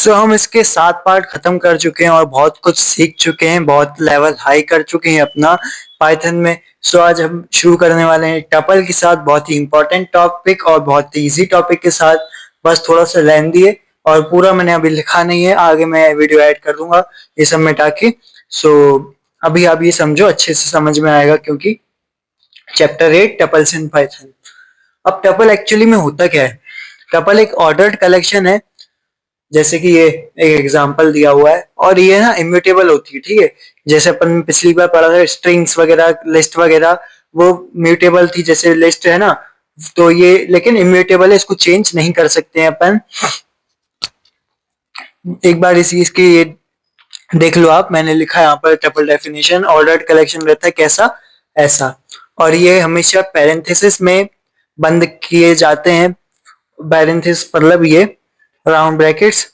हम इसके 7 पार्ट खत्म कर चुके हैं और बहुत कुछ सीख चुके हैं, बहुत लेवल हाई कर चुके हैं अपना पाइथन में। आज हम शुरू करने वाले हैं टपल के साथ, बहुत ही इंपॉर्टेंट टॉपिक और बहुत ही इजी टॉपिक के साथ। बस थोड़ा सा लेंथी है और पूरा मैंने अभी लिखा नहीं है, आगे मैं वीडियो ऐड कर दूंगा ये सब मिटा के। सो अभी आप ये समझो, अच्छे से समझ में आएगा, क्योंकि चैप्टर 8 टपल्स इन पाइथन। अब टपल एक्चुअली में होता क्या है? टपल एक ऑर्डर्ड कलेक्शन है, जैसे कि ये एक एग्जांपल दिया हुआ है, और ये ना इम्यूटेबल होती है। ठीक है, जैसे अपन पिछली बार पढ़ा था स्ट्रिंग्स वगैरह, लिस्ट वगैरह, वो म्यूटेबल थी, जैसे लिस्ट है ना, तो ये लेकिन इम्यूटेबल है, इसको चेंज नहीं कर सकते हैं अपन। एक बार इसी इसकी ये देख लो आप, मैंने लिखा है यहाँ पर टपल डेफिनेशन, ऑर्डर्ड कलेक्शन रहता है कैसा, ऐसा। और ये हमेशा पैरेंथेसिस में बंद किए जाते हैं। पैरेंथेसिस मतलब ये राउंड ब्रैकेट्स।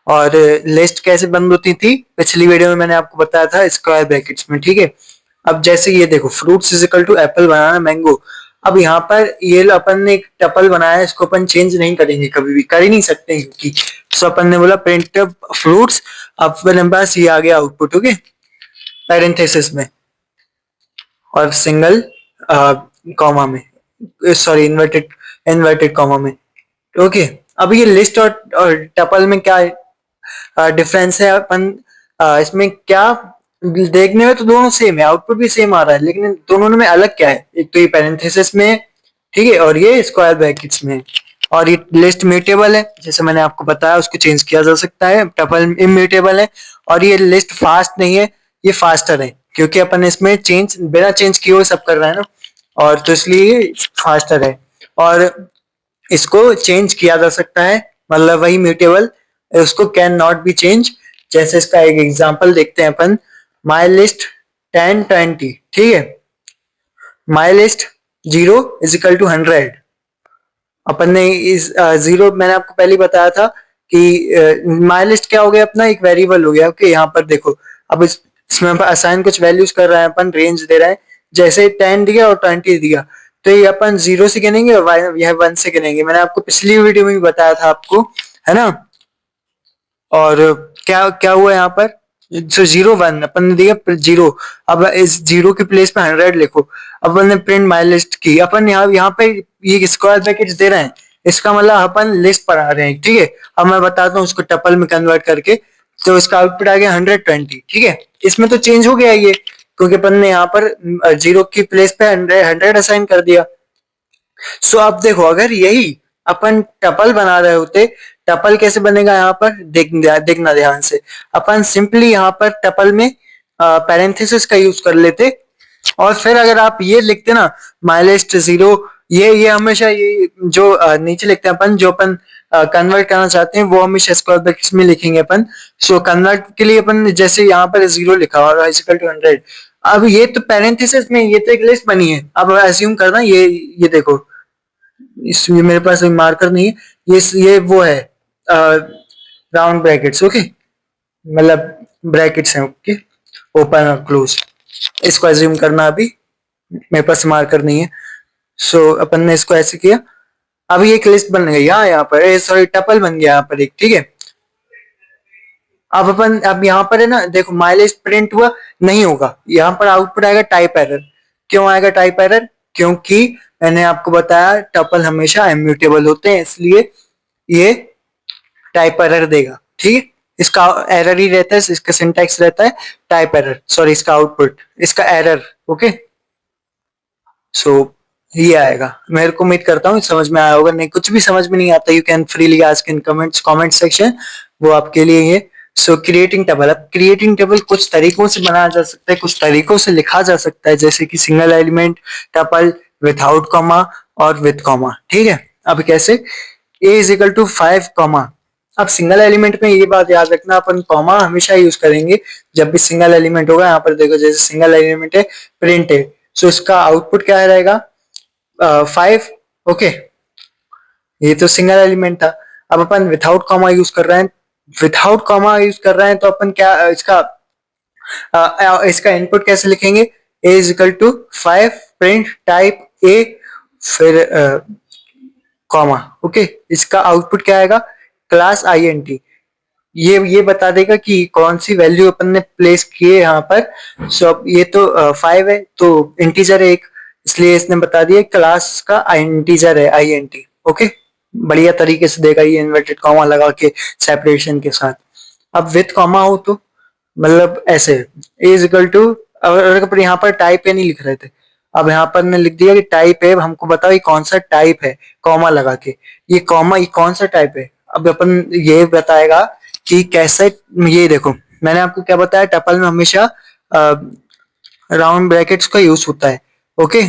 और लिस्ट कैसे बंद होती थी पिछली वीडियो में मैंने आपको बताया था, स्क्वायर ब्रैकेट्स में। ठीक है, अब जैसे ये देखो, fruits is equal to apple banana mango. अब यहाँ पर ये अपन ने एक टपल बनाया है, इसको अपन चेंज नहीं करेंगे, कभी भी कर ही नहीं सकते हैं, क्योंकि सो अपन ने बोला प्रिंट फ्रूट्स। अब मेरे पास ये आ गया आउटपुट, ओके, पैरेंथेसिस में और सिंगल कॉमा में, सॉरी इन्वर्टेड इन्वर्टेड कॉमा में। ओके, अब ये लिस्ट और टपल में क्या डिफरेंस है? अपन इसमें क्या देखने में तो दोनों सेम है, आउटपुट भी सेम आ रहा है, लेकिन दोनों में अलग क्या है? एक तो ये पैरेंथेसिस में, ठीक है, और ये स्क्वायर ब्रैकेट्स में। और ये लिस्ट म्यूटेबल है, जैसे मैंने आपको बताया, उसको चेंज किया जा सकता है। टपल इम्यूटेबल है। और ये लिस्ट फास्ट नहीं है, ये फास्टर है, क्योंकि अपन इसमें चेंज बिना चेंज किए हुए सब कर रहे हैं ना, और तो इसलिए ये फास्टर है। और इसको चेंज किया जा सकता है, मतलब वही म्यूटेबल, उसको कैन नॉट बी चेंज। जैसे इसका एक एग्जांपल देखते हैं अपन, माई लिस्ट 10 20, ठीक है, माई लिस्ट 0 = 100। अपन ने इस जीरो, मैंने आपको पहले बताया था कि माई लिस्ट क्या हो गया अपना, एक वेरिएबल हो गया। ओके, यहाँ पर देखो, अब इसमें असाइन कुछ वैल्यूज कर रहे हैं अपन, रेंज दे रहे हैं, जैसे 10 दिया और 20 दिया, तो ये अपन 0 से गिनेंगे और यह 1 से गिनेंगे। मैंने आपको पिछली वीडियो में भी बताया था आपको, है ना। और क्या क्या हुआ यहाँ पर? 0 1 अपन ने दिया 0। अब इस 0 के प्लेस पे 100 लिखो। अब अपन ने प्रिंट माई लिस्ट की, अपन यहाँ पे ये स्क्वायर ब्रैकेट्स दे रहे हैं, इसका मतलब अपन लिस्ट पढ़ा रहे हैं। ठीक है, अब मैं बताता हूँ उसको टपल में कन्वर्ट करके। तो इसका आउटपुट आ गया 120। ठीक है, इसमें तो चेंज हो गया ये, क्योंकि अपन ने यहाँ पर 0 की प्लेस पे 100 असाइन कर दिया। अब देखो, अगर यही अपन टपल बना रहे होते, टपल कैसे बनेगा यहाँ पर देखना ध्यान से। अपन सिंपली यहाँ पर टपल में पैरेंथेसिस का यूज कर लेते, और फिर अगर आप ये लिखते ना, माई लिस्ट 0, ये हमेशा ये जो नीचे लिखते हैं अपन, जो अपन कन्वर्ट करना चाहते हैं, वो हमेशा स्क्वायर ब्रैकेट्स में लिखेंगे अपन। कन्वर्ट के लिए अपन जैसे यहाँ पर 0 लिखा और इक्वल टू 100। अब ये तो पैरेंथेसिस में, ये तो एक लिस्ट बनी है। अब अज्यूम करना, ये देखो, इसमें मेरे पास मार्कर नहीं है, ये वो है राउंड ब्रैकेट्स। ओके, मतलब ब्रैकेट्स हैं, ओके, ओपन और क्लोज। इसको एज्यूम करना, अभी मेरे पास मार्कर नहीं है। अपन ने इसको ऐसे किया, अभी एक लिस्ट बन गई यहाँ पर, सॉरी टपल बन गया यहाँ पर एक। ठीक है, अब यहाँ पर है ना, देखो माई लिस्ट प्रिंट हुआ नहीं होगा, यहाँ पर आउटपुट आएगा टाइप एरर। क्यों आएगा टाइप एरर? क्योंकि मैंने आपको बताया टपल हमेशा इम्यूटेबल होते हैं, इसलिए ये टाइप एरर देगा। ठीक है, इसका एरर ही रहता है, इसका सिंटैक्स रहता है टाइप एरर, सॉरी इसका आउटपुट, इसका एरर। ओके, सो ये आएगा। मेरे को उम्मीद करता हूँ समझ में आया होगा। नहीं, कुछ भी समझ में नहीं आता, you can freely ask in comment section, वो आपके लिए ये। क्रिएटिंग टेबल, अब क्रिएटिंग टेबल कुछ तरीकों से बनाया जा सकता है, कुछ तरीकों से लिखा जा सकता है, जैसे कि single element tuple, without comma और विथ कॉमा। ठीक है, अब कैसे? a = 5 comma. अब सिंगल एलिमेंट में ये बात याद रखना, अपन कॉमा हमेशा यूज करेंगे जब भी सिंगल एलिमेंट होगा। यहाँ पर देखो, जैसे सिंगल एलिमेंट है, प्रिंट है, इसका आउटपुट क्या रहेगा? 5। ओके, ये तो सिंगल एलिमेंट था। अब अपन विथआउट कॉमा यूज कर रहे हैं, तो अपन क्या इसका इनपुट कैसे लिखेंगे? a = 5 प्रिंट टाइप a, फिर कॉमा। ओके, इसका आउटपुट क्या आएगा? Class int। ये बता देगा कि कौन सी वैल्यू अपन ने प्लेस की है यहाँ पर। सो अब ये तो 5 है, तो इंटीजर है एक, इसलिए इसने बता दिया क्लास का इंटीजर है INT। ओके, बढ़िया तरीके से देगा ये इन्वर्टेड कॉमा लगा के सेपरेशन के साथ। अब विथ कॉमा हो तो मतलब ऐसे इज इक्वल टू, अगर यहाँ पर टाइप है नहीं लिख रहे थे, अब यहाँ पर ने लिख दिया कि टाइप है, हमको बताओ ये कौन सा टाइप है, कॉमा लगा के। ये कॉमा ये कौन सा टाइप है, अब अपन ये बताएगा कि कैसे। ये देखो मैंने आपको क्या बताया, टपल में हमेशा राउंड ब्रैकेट्स का यूज होता है। ओके,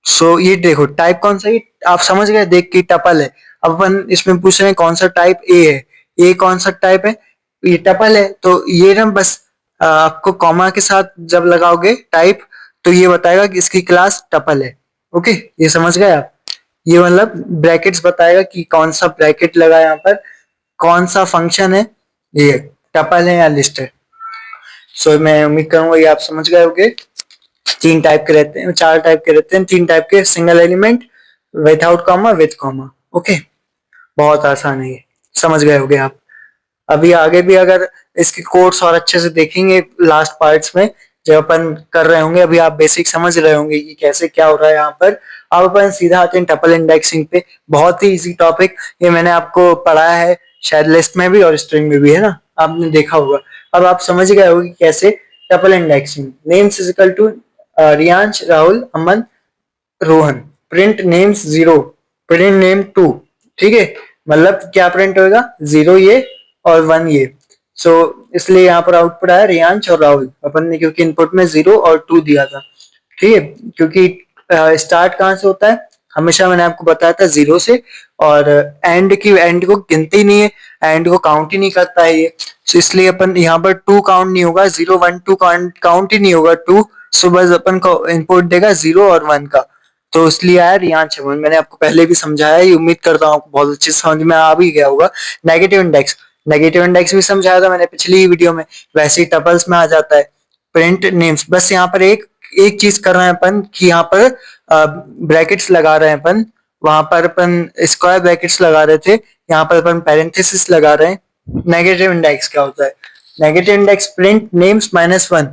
सो ये देखो टाइप कौन सा है, आप समझ गए देख के टपल है। अब अपन इसमें पूछ रहे हैं कौन सा टाइप ए है, ए कौन सा टाइप है, ये टपल है। तो ये ना बस आपको कॉमा के साथ जब लगाओगे टाइप, तो ये बताएगा कि इसकी क्लास टपल है। ओके, ये समझ गए आप, ये मतलब ब्रैकेट्स बताएगा कि कौन सा ब्रैकेट लगा यहाँ पर, कौन सा फंक्शन है, ये टपल है या लिस्ट है। सो मैं उम्मीद करूंगा ये आप समझ गए होंगे। तीन टाइप के रहते हैं, चार टाइप के रहते हैं, तीन टाइप के, single element, without comma, with comma. Okay, बहुत आसान है ये, समझ गए होगे आप। अभी आगे भी अगर इसके कोर्स और अच्छे से देखेंगे लास्ट पार्ट्स में जब अपन कर रहे होंगे, अभी आप बेसिक समझ रहे होंगे कि कैसे क्या हो रहा है यहाँ पर। अब अपन सीधा आते हैं टपल इंडेक्सिंग पे, बहुत ही इजी टॉपिक, ये मैंने आपको पढ़ाया है शायद लिस्ट में भी और स्ट्रिंग में भी, है ना, आपने देखा होगा। अब आप समझ गए होगे कि कैसे tuple indexing. Names is equal to Riyansh, Rahul, Aman, Rohan, print names 0, print name 2। ठीक है, मतलब क्या प्रिंट होगा, 0 ये और 1 ये। सो इसलिए यहाँ पर आउटपुट आया रियांश और राहुल, अपन ने क्योंकि इनपुट में 0 और 2 दिया था। ठीक है, क्योंकि स्टार्ट कहाँ से होता है, हमेशा मैंने आपको बताया था 0 से, और एंड को गिनती नहीं है, एंड को काउंट ही नहीं करता है ये। so इसलिए अपन यहाँ पर 2 काउंट नहीं होगा, 0 1 2 काउंट ही नहीं होगा 2। सो बस अपन को इनपुट देगा 0 और 1 का। तो इसलिए आया रियांश अमन, मैंने आपको पहले भी समझाया, ये उम्मीद करता हूँ आपको बहुत अच्छे से समझ में आ भी गया होगा। नेगेटिव इंडेक्स, नेगेटिव इंडेक्स भी समझाया था मैंने पिछली ही वीडियो में, वैसे ही टपल्स में आ जाता है। प्रिंट नेम्स, बस यहाँ पर एक एक चीज कर रहे हैं अपन कि यहाँ पर ब्रैकेट्स लगा रहे हैं अपन, वहां पर अपन स्क्वायर ब्रैकेट्स लगा रहे थे, यहाँ पर अपन पैरेंथेसिस लगा रहे हैं। नेगेटिव इंडेक्स क्या होता है, नेगेटिव इंडेक्स प्रिंट नेम्स -1।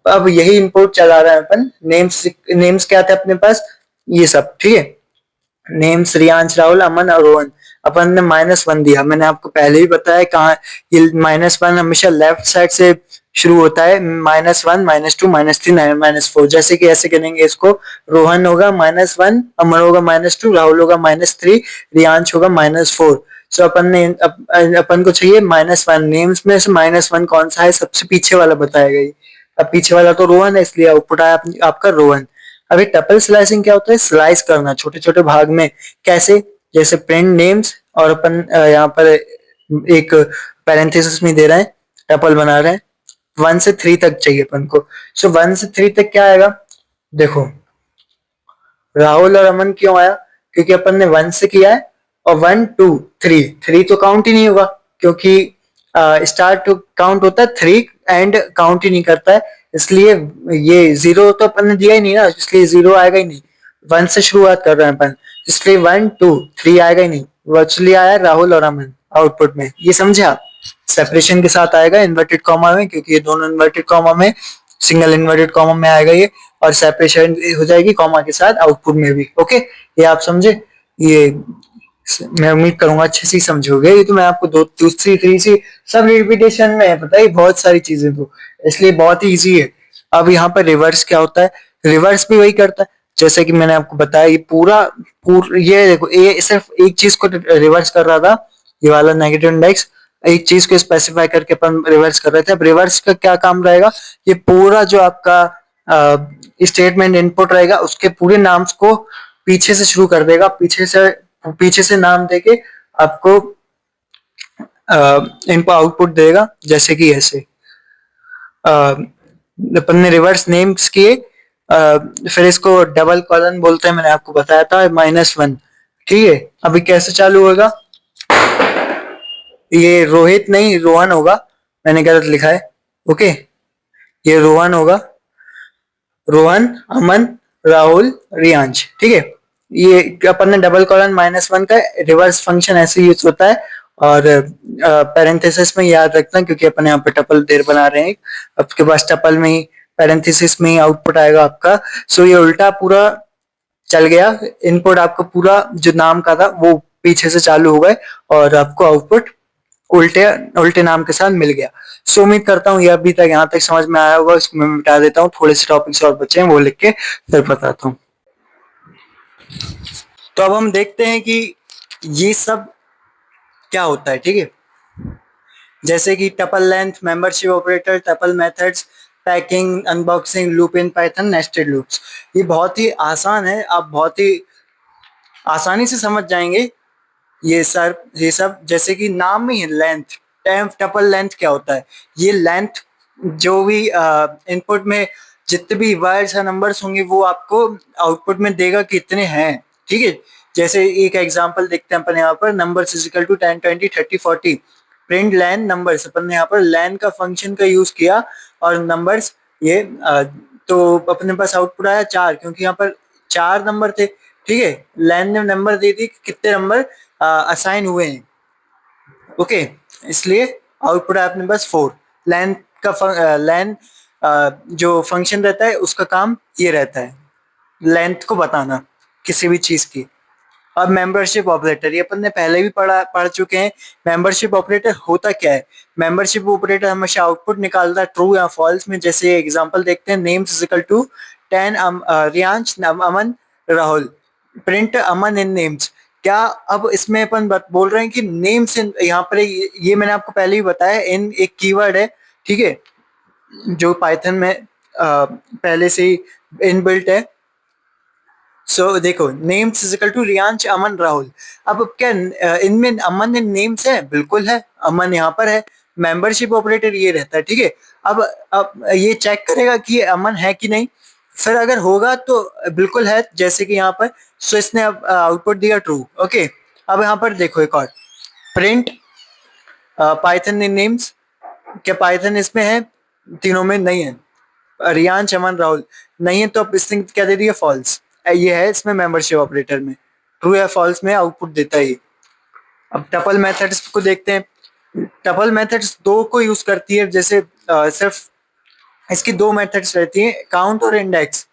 अब यही इनपुट चला रहे हैं अपन, नेम्स नेम्स क्या थे अपने पास, ये सब। ठीक है, नेम्स रियांश, राहुल, अमन और रोहन, अपन ने -1 दिया, मैंने आपको पहले ही बताया कहाँ, ये -1 हमेशा लेफ्ट साइड से शुरू होता है, -1 -2 -3 -4, जैसे कि ऐसे करेंगे इसको, रोहन होगा -1, अमन होगा -2, राहुल होगा -3, रियांश होगा -4। सो अपन ने अपन को चाहिए -1, नेम्स में से -1 कौन सा है, सबसे पीछे वाला बताएगा ये। अब पीछे वाला तो रोहन है, इसलिए आउटपुट आया आपका रोहन। अभी टपल स्लाइसिंग क्या होता है, स्लाइस करना छोटे छोटे भाग में, कैसे, जैसे प्रिंट नेम्स, और अपन यहाँ पर एक पैरेंथेसिस में दे रहे हैं, टपल बना रहे हैं, 1 से 3 तक चाहिए अपन को। सो 1 से 3 तक क्या आएगा, देखो राहुल और अमन क्यों आया, क्योंकि अपन ने 1 से किया है, और 1 2 3, 3 तो काउंट ही नहीं होगा, क्योंकि स्टार्ट काउंट होता है 3, एंड काउंट ही नहीं करता है, इसलिए ये 0 तो अपन ने दिया ही नहीं ना, इसलिए 0 आएगा ही नहीं। 1 से शुरुआत कर रहे हैं अपन, इसलिए 1 2 3 आएगा ही नहीं, वर्चुअली आया राहुल और अमन आउटपुट में, ये समझे आप। सेपरेशन के साथ आएगा इन्वर्टेड कॉमा में, क्योंकि ये दोनों इन्वर्टेड कॉमा में, सिंगल इन्वर्टेड कॉमा में आएगा ये, और सेपरेशन हो जाएगी कॉमा के साथ आउटपुट में भी। ओके, ये आप समझे, ये मैं उम्मीद करूंगा अच्छे से समझोगे। ये तो मैं आपको दो दूसरी तीसरी सब रिपीटेशन में है, पता है बहुत सारी चीजें, तो इसलिए बहुत ही इजी है। अब यहाँ पर रिवर्स क्या होता है, रिवर्स भी वही करता है, जैसे कि मैंने आपको बताया, ये ये देखो, ये सिर्फ एक चीज को रिवर्स कर रहा था, ये वाला नेगेटिव इंडेक्स, एक चीज को स्पेसिफाई करके अपन रिवर्स कर रहे थे। अब रिवर्स का क्या काम रहेगा, ये पूरा जो आपका स्टेटमेंट इनपुट रहेगा, उसके पूरे नाम्स को पीछे से शुरू कर देगा, पीछे से नाम देके आपको इनको आउटपुट देगा, जैसे कि ऐसे अपन ने रिवर्स नेम्स किए, फिर इसको डबल कॉलन बोलते हैं, मैंने आपको बताया था, -1। ठीक है, अभी कैसे चालू होगा, ये रोहित नहीं रोहन होगा, मैंने गलत लिखा है। ओके, ये रोहन होगा, रोहन, अमन, राहुल, रियांश। ठीक है, ये अपन ने डबल कॉलन -1 का रिवर्स फंक्शन ऐसे यूज होता है, और पैरेंथेसिस में याद रखना, क्योंकि अपन यहाँ पे टपल देर बना रहे हैं, आपके पास टपल में ही पैरेंथेसिस में ही आउटपुट आएगा आपका। सो ये उल्टा पूरा चल गया, इनपुट आपका पूरा जो नाम का था वो पीछे से चालू हो गए और आपको आउटपुट उल्टे उल्टे नाम के साथ मिल गया। सो उम्मीद करता हूँ ये अभी तक यहाँ तक समझ में आया होगा। इसको मैं मिटा देता हूँ, थोड़े से टॉपिक्स और बचे हैं वो लिख के फिर बताता हूँ। तो अब हम देखते हैं कि ये सब क्या होता है, ठीक है। जैसे कि tuple length, membership operator, tuple methods, packing, unboxing, loop in Python, nested loops. ये बहुत ही आसान है, आप बहुत ही आसानी से समझ जाएंगे ये सब। जैसे कि नाम में ही लेंथ, टपल लेंथ क्या होता है, ये लेंथ जो भी इनपुट में जितने भी वर्ड्स या नंबर्स होंगे वो आपको आउटपुट में देगा कि इतने हैं, ठीक है। जैसे एक एग्जांपल देखते हैं अपन यहाँ पर, numbers is equal to 10 20 30 40, print len numbers. अपन ने यहाँ पर लैन का फंक्शन का यूज किया और नंबर्स ये तो अपने पास आउटपुट आया 4, क्योंकि यहाँ पर 4 नंबर थे, ठीक है। लैन ने नंबर दे दी कि कितने नंबर असाइन हुए हैं, ओके। इसलिए आउटपुट है अपने पास 4। लैन लैन जो फंक्शन रहता है उसका काम ये रहता है, लेंथ को बताना किसी भी चीज की। अब मेंबरशिप ऑपरेटर, ये अपन ने पहले भी पढ़ चुके हैं। मेंबरशिप ऑपरेटर होता क्या है, मेंबरशिप ऑपरेटर हमेशा आउटपुट निकालता है ट्रू या फॉल्स में। जैसे एग्जांपल देखते हैं, names is equal to 10 Riyansh, Aman, Rahul, print Aman in names. क्या अब इसमें अपन बोल रहे हैं कि नेम्स यहाँ पर ये मैंने आपको पहले ही बताया, इन एक कीवर्ड है, ठीक है, जो पाइथन में पहले से ही इनबिल्ट है। सो देखो, names is equal to Riyansh, Aman, Rahul. अब क्या इनमें अमन इन नेम्स है? बिल्कुल है, अमन यहाँ पर है। मेंबरशिप ऑपरेटर ये रहता है, ठीक है। अब ये चेक करेगा कि ये अमन है कि नहीं, फिर अगर होगा तो बिल्कुल है, जैसे कि यहाँ पर। सो इसने अब आउटपुट दिया ट्रू, ओके। अब यहाँ पर देखो एक और, प्रिंट पाइथन इन नेम्स। क्या पाइथन इसमें है? तीनों में नहीं है। रियान, चमन, राहुल नहीं है, तो अब इसने क्या दे दिया? फॉल्स। ये है इसमें मेंबरशिप ऑपरेटर में, ट्रू या फॉल्स में आउटपुट देता है ये। अब टपल मेथड्स को देखते हैं। टपल मेथड्स दो को यूज करती है, जैसे सिर्फ इसकी दो मेथड्स रहती हैं, काउंट और इंडेक्स।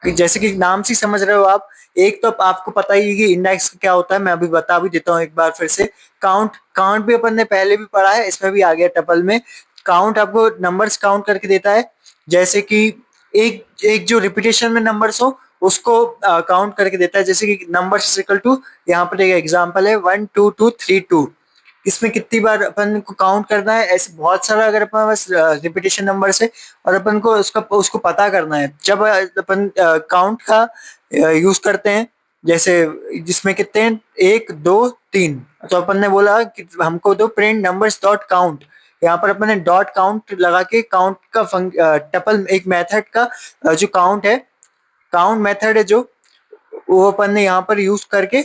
जैसे कि नाम से समझ रहे हो आप, एक तो आपको पता ही है कि इंडेक्स क्या होता है, मैं अभी बता भी देता हूँ एक बार फिर से। काउंट, काउंट भी अपन ने पहले भी पढ़ा है, इसमें भी आ गया टपल में। काउंट आपको नंबर्स काउंट करके देता है, जैसे कि एक एक जो रिपीटेशन में नंबर्स हो उसको काउंट करके देता है। जैसे कि नंबर्स इक्वल टू, यहाँ पर एक एग्जांपल है 1 2 2 3 2, इसमें कितनी बार अपन को काउंट करना है, ऐसे बहुत सारा अगर अपन बस रिपीटेशन नंबर से, और अपन को उसको पता करना है। जब अपन काउंट का यूज करते हैं, जैसे जिसमें कितने हैं, 1 2 3, तो अपन ने बोला कि हमको दो प्रिंट नंबर्स डॉट काउंट। यहाँ पर अपन ने डॉट काउंट लगा के काउंट का टपल एक मेथड का जो काउंट है, काउंट मेथड है जो, वो अपन ने यहाँ पर यूज करके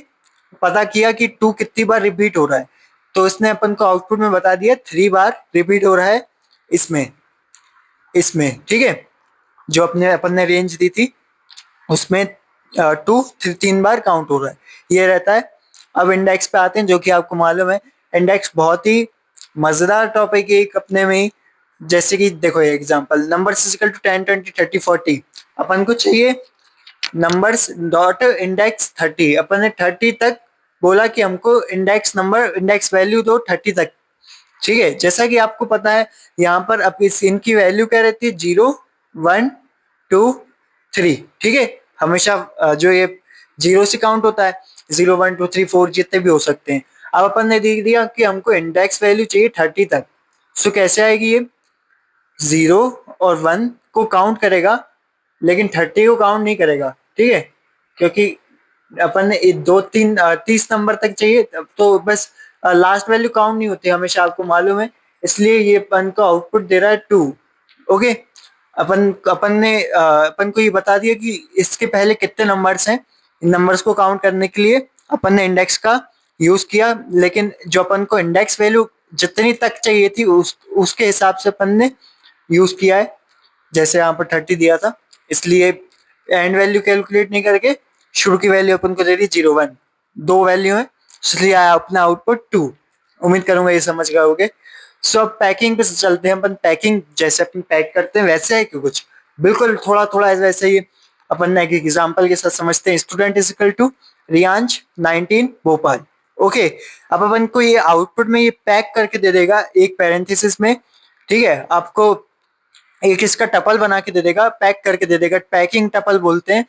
पता किया कि 2 कितनी बार रिपीट हो रहा है। तो इसने अपन को आउटपुट में बता दिया 3 बार रिपीट हो रहा है इसमें, इसमें, ठीक है। जो अपने अपन ने रेंज दी थी उसमें 2 3 बार काउंट हो रहा है, ये रहता है। अब इंडेक्स पे आते हैं, जो कि आपको मालूम है, इंडेक्स बहुत ही मजेदार टॉपिक है एक अपने में ही। जैसे कि देखो एग्जांपल, नंबर इक्वल टू 10 20 30 40, अपन को चाहिए नंबर्स डॉट इंडेक्स 30। अपन ने 30 तक बोला कि हमको इंडेक्स नंबर, इंडेक्स वैल्यू दो 30 तक, ठीक है। जैसा कि आपको पता है, यहाँ पर अब इस इनकी वैल्यू क्या रहती है? 0 1 2 3, ठीक है। हमेशा जो ये 0 से काउंट होता है, 0 1 2 3 4 जितने भी हो सकते हैं। अब अपन ने देख दिया कि हमको इंडेक्स वैल्यू चाहिए 30 तक। सो कैसे आएगी ये? 0 और 1 को काउंट करेगा, लेकिन 30 को काउंट नहीं करेगा, ठीक है। क्योंकि अपन ने 2 3 30 नंबर तक चाहिए, तो बस लास्ट वैल्यू काउंट नहीं होती हमेशा, आपको मालूम है। इसलिए ये अपन को आउटपुट दे रहा है 2, ओके। अपन को ये बता दिया कि इसके पहले कितने नंबर्स हैं। इन नंबर्स को काउंट करने के लिए अपन ने इंडेक्स का यूज किया, लेकिन जो अपन को इंडेक्स वैल्यू जितनी तक चाहिए थी उसके हिसाब से अपन ने यूज किया है। जैसे यहाँ पर 30 दिया था, इसलिए एंड वैल्यू कैलकुलेट नहीं करके शुरू की वैल्यू अपन को दे दी 0 1, दो वैल्यू है, इसलिए आया अपना आउटपुट 2। उम्मीद करूंगा ये समझ गए होगे। सो अब पैकिंग पे चलते हैं अपन। पैकिंग जैसे अपन पैक करते हैं वैसे है कि कुछ बिल्कुल थोड़ा थोड़ा वैसे ही अपन एक एग्जांपल के साथ समझते हैं। Student is equal to Riyansh 19 Bhopal. Okay, अब अपन को ये आउटपुट में ये पैक करके दे देगा एक पैरेंथेसिस में, ठीक है। आपको एक इसका टपल बना के दे देगा, पैक करके दे देगा, पैकिंग टपल बोलते हैं।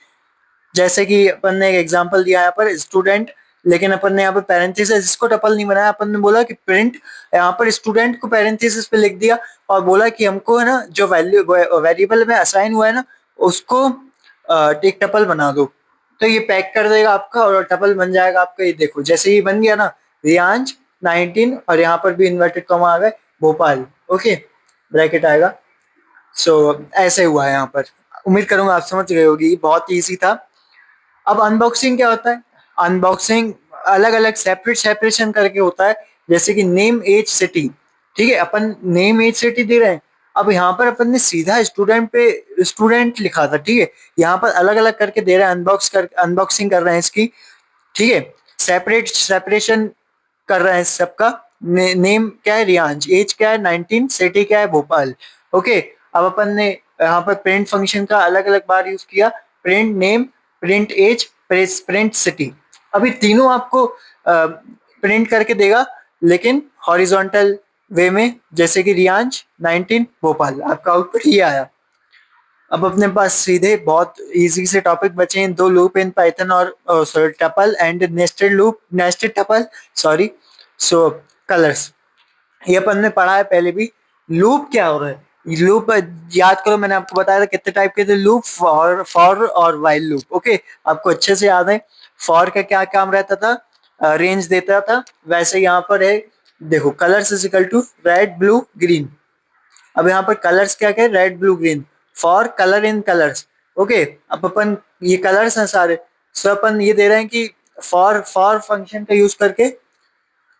जैसे कि अपन ने एक एग्जांपल दिया यहाँ पर स्टूडेंट, लेकिन अपन ने यहाँ पर पैरेंथेसिस इसको टपल नहीं बनाया, अपन ने बोला कि प्रिंट, यहाँ पर स्टूडेंट को पैरेंथेसिस पे लिख दिया और बोला कि हमको है ना जो वैल्यू वेरिएबल में असाइन हुआ है ना उसको एक टपल बना दो। तो ये पैक कर देगा आपका और टपल बन जाएगा आपका। ये देखो जैसे ही बन गया ना रियांश 19 और यहाँ पर भी इन्वर्टेड कॉमा आ गए भोपाल। ओके, ब्रैकेट आएगा। सो ऐसे हुआ है यहाँ पर। उम्मीद करूंगा आप समझ गए होगी, बहुत ईजी था। अब अनबॉक्सिंग क्या होता है? अनबॉक्सिंग अलग अलग सेपरेट सेपरेशन करके होता है। जैसे कि नेम एज सिटी, ठीक है, अपन नेम एज सिटी दे रहे हैं। अब यहाँ पर अपन ने सीधा स्टूडेंट पे स्टूडेंट लिखा था, ठीक है, यहाँ पर अलग अलग करके दे रहे हैं, अनबॉक्सिंग कर रहे हैं इसकी, ठीक है। सेपरेट सेपरेशन कर रहे हैं सबका। नेम क्या है रियांश, एज क्या है 19, सिटी क्या है भोपाल। ओके, अब अपन ने यहाँ पर प्रिंट फंक्शन का अलग अलग बार यूज किया, print name, print age, print city. अभी तीनों आपको प्रिंट करके देगा लेकिन हॉरिजॉन्टल वे में, जैसे कि रियांश 19 भोपाल। आपका आउटपुट ये आया। अब अपने पास सीधे बहुत इजी से टॉपिक बचे हैं, दो लूप इन पाइथन और sorry tuple and nested loop, nested tuple, sorry. So colours ये अपन ने पढ़ा है पहले भी। लूप क्या हो रहा है? लूप याद करो, मैंने आपको बताया था कितने टाइप के थे लूप, फॉर और वाइल लूप। ओके, आपको अच्छे से याद है। फॉर का क्या काम रहता था? रेंज देता था। वैसे यहाँ पर है, देखो colours is equal to red blue green. अब यहाँ पर कलर्स क्या क्या है? Red blue green, for colour in colours. Okay, अब अपन ये कलर्स हैं सारे, सो अपन ये दे रहे हैं कि फॉर फॉर फंक्शन का यूज करके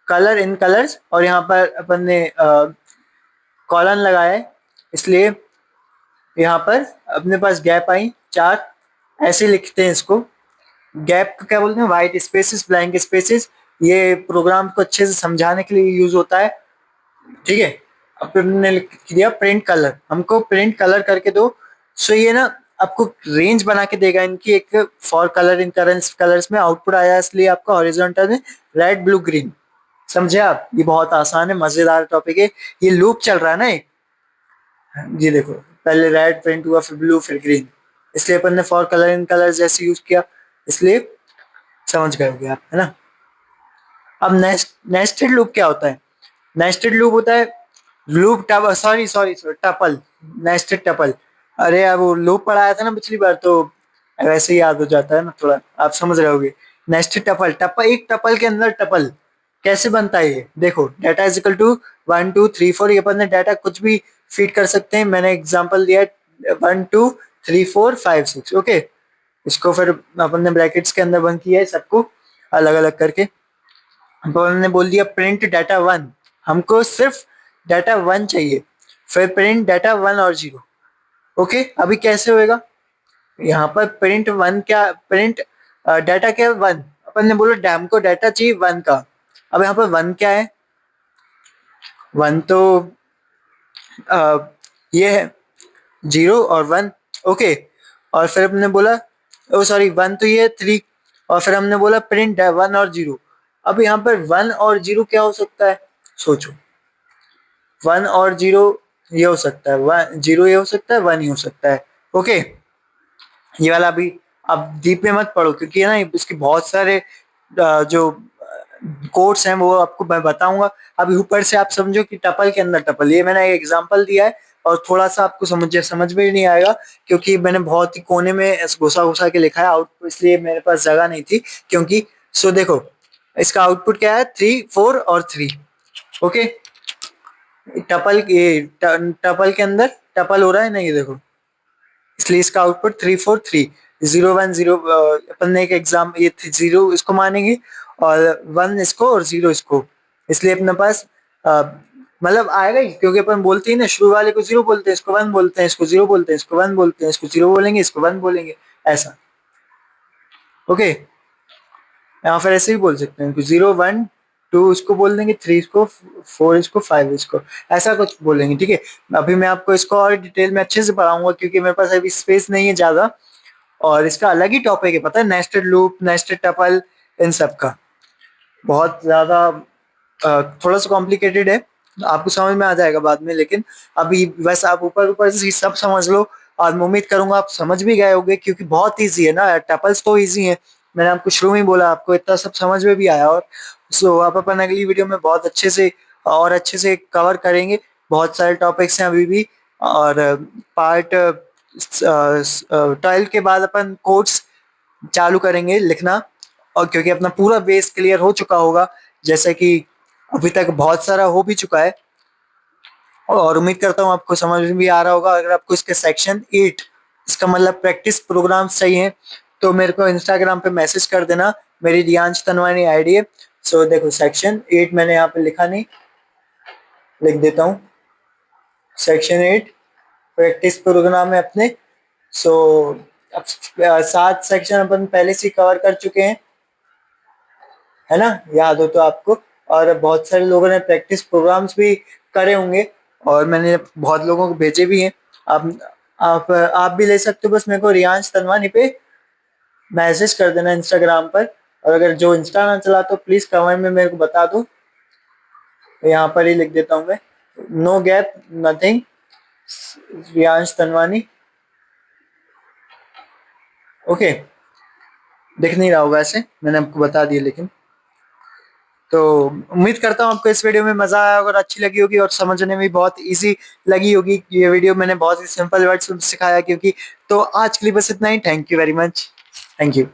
कलर इन कलर्स, और यहाँ पर अपन ने कॉलन लगाया है, इसलिए यहाँ पर अपने पास गैप आई 4। ऐसे लिखते हैं इसको। गैप को क्या बोलते हैं? White spaces, blank spaces. ये प्रोग्राम को अच्छे से समझाने के लिए यूज होता है, ठीक है। अब हमने लिख दिया प्रिंट कलर, हमको प्रिंट कलर करके दो। सो ये ना आपको रेंज बना के देगा इनकी, एक फॉर कलर इन कलर्स में आउटपुट आया, इसलिए आपका हॉरिजॉन्टल में रेड ब्लू ग्रीन। समझे आप? ये बहुत आसान है, मजेदार टॉपिक है। ये लूप चल रहा है ना एक, ये देखो पहले रेड प्रिंट हुआ, फिर ब्लू, फिर ग्रीन, इसलिए अपन ने फॉर कलर इन कलर जैसे यूज किया, इसलिए समझ गए होगे आप, है ना। अब नेस्टेड लूप क्या होता है? नेस्टेड लूप होता है loop tuple, sorry sorry sorry tuple, nested tuple. अरे यार वो लूप पढ़ाया था ना पिछली बार, तो वैसे ही याद हो जाता है ना थोड़ा, आप समझ रहे होगे। नेस्टेड टपल, टपल एक टपल के अंदर टपल कैसे बनता है? ये देखो डाटा इज इक्वल टू 1 2 3 4, ये अपन ने डाटा कुछ भी फीड कर सकते हैं। मैंने एग्जांपल दिया है 1 2 3 4 5 6। ओके, इसको फिर अपन ने ब्रैकेट्स के अंदर बंद किया है सबको अलग अलग करके। तो उन्होंने बोल दिया प्रिंट डाटा 1, हमको सिर्फ डाटा 1 चाहिए, फिर प्रिंट डाटा 1 और 0। ओके, अभी कैसे होएगा? यहाँ पर प्रिंट 1 क्या, प्रिंट डाटा क्या है 1, अपन ने बोला डैम को डाटा चाहिए 1 का। अब यहाँ पर 1 क्या है? 1 तो ये है 0 और 1। ओके, और फिर हमने बोला, ओ सॉरी 1 तो ये है 3, और फिर हमने बोला प्रिंट 1 और 0। अब यहाँ पर 1 और 0 क्या हो सकता है? सोचो, 1 और 0 ये हो सकता है, 1 0 ये हो सकता है, 1 ये हो सकता है। ओके, ये वाला अभी अब डीप में मत पढ़ो, क्योंकि है ना इसके बहुत सारे जो कोड्स हैं वो आपको मैं बताऊंगा। अभी ऊपर से आप समझो कि टपल के अंदर टपल, ये मैंने एक एग्जांपल दिया है और थोड़ा सा आपको समझ में ही नहीं आएगा, क्योंकि मैंने बहुत ही कोने में घुसा घुसा के लिखा है आउटपुट, इसलिए मेरे पास जगह नहीं थी। क्योंकि सो देखो इसका आउटपुट क्या है? 3 4 और 3। ओके, टपल के अंदर टपल हो रहा है ना, ये देखो, इसलिए इसका आउटपुट 3 4 3 0 1 0। अपन ने एक एग्जाम, ये 0 इसको मानेंगे और 1 इसको और 0 इसको, इसलिए अपने पास मतलब आएगा ही, क्योंकि अपन बोलते ही ना शुरू वाले को 0 बोलते हैं, इसको 1 बोलते हैं, इसको 0 बोलते हैं, इसको 1 बोलते हैं, इसको 0 बोलेंगे, इसको 1 बोलेंगे, ऐसा। ओके, यहाँ फिर ऐसे ही बोल सकते हैं 0 1 2 इसको बोल देंगे, 3 इसको, 4 इसको, 5 इसको, ऐसा कुछ बोलेंगे, ठीक है। अभी मैं आपको इसको और डिटेल में अच्छे से पढ़ाऊंगा क्योंकि मेरे पास अभी स्पेस नहीं है ज्यादा, और इसका अलग ही टॉपिक है, पता है, नेस्टेड लूप, नेस्टेड टपल, इन सब का बहुत ज्यादा थोड़ा सा कॉम्प्लिकेटेड है, आपको समझ में आ जाएगा बाद में, लेकिन अभी बस आप ऊपर ऊपर से सब समझ लो, और मैं उम्मीद करूंगा आप समझ भी गए होंगे क्योंकि बहुत इजी है ना, टपल्स तो इजी है, मैंने आपको शुरू में ही बोला, आपको इतना सब समझ में भी आया। और सो आप अपन अगली वीडियो में बहुत अच्छे से और अच्छे से कवर करेंगे, बहुत सारे टॉपिक्स हैं अभी भी। और पार्ट 12 के बाद अपन कोड्स चालू करेंगे लिखना, और क्योंकि अपना पूरा बेस क्लियर हो चुका होगा, जैसे कि अभी तक बहुत सारा हो भी चुका है, और उम्मीद करता हूँ आपको समझ में भी आ रहा होगा। अगर आपको इसके सेक्शन 8, इसका मतलब प्रैक्टिस प्रोग्राम चाहिए, तो मेरे को इंस्टाग्राम पे मैसेज कर देना, मेरी रियांश तनवानी आईडी है। सो देखो सेक्शन 8 मैंने यहाँ पे लिखा नहीं, लिख देता हूँ, सेक्शन 8 प्रैक्टिस प्रोग्राम है अपने। सो अब 7 सेक्शन अपन पहले से कवर कर चुके हैं, है ना, याद हो तो आपको। और बहुत सारे लोगों ने प्रैक्टिस प्रोग्राम्स भी करे होंगे, और मैंने बहुत लोगों को भेजे भी हैं। आप भी ले सकते हो, बस मेरे को रियांश तनवानी पे मैसेज कर देना इंस्टाग्राम पर, और अगर जो इंस्टा ना चला तो प्लीज कमेंट में मेरे को बता दो, यहाँ पर ही लिख देता हूँ मैं, no gap nothing, Riyansh Tanwani. Okay, दिख नहीं रहा होगा ऐसे, मैंने आपको बता दिया, लेकिन तो उम्मीद करता हूँ आपको इस वीडियो में मजा आया होगा और अच्छी लगी होगी, और समझने में भी बहुत इजी लगी होगी। ये वीडियो मैंने बहुत ही सिंपल वर्ड्स में सिखाया क्योंकि, तो आज के लिए बस इतना ही, thank you very much, thank you.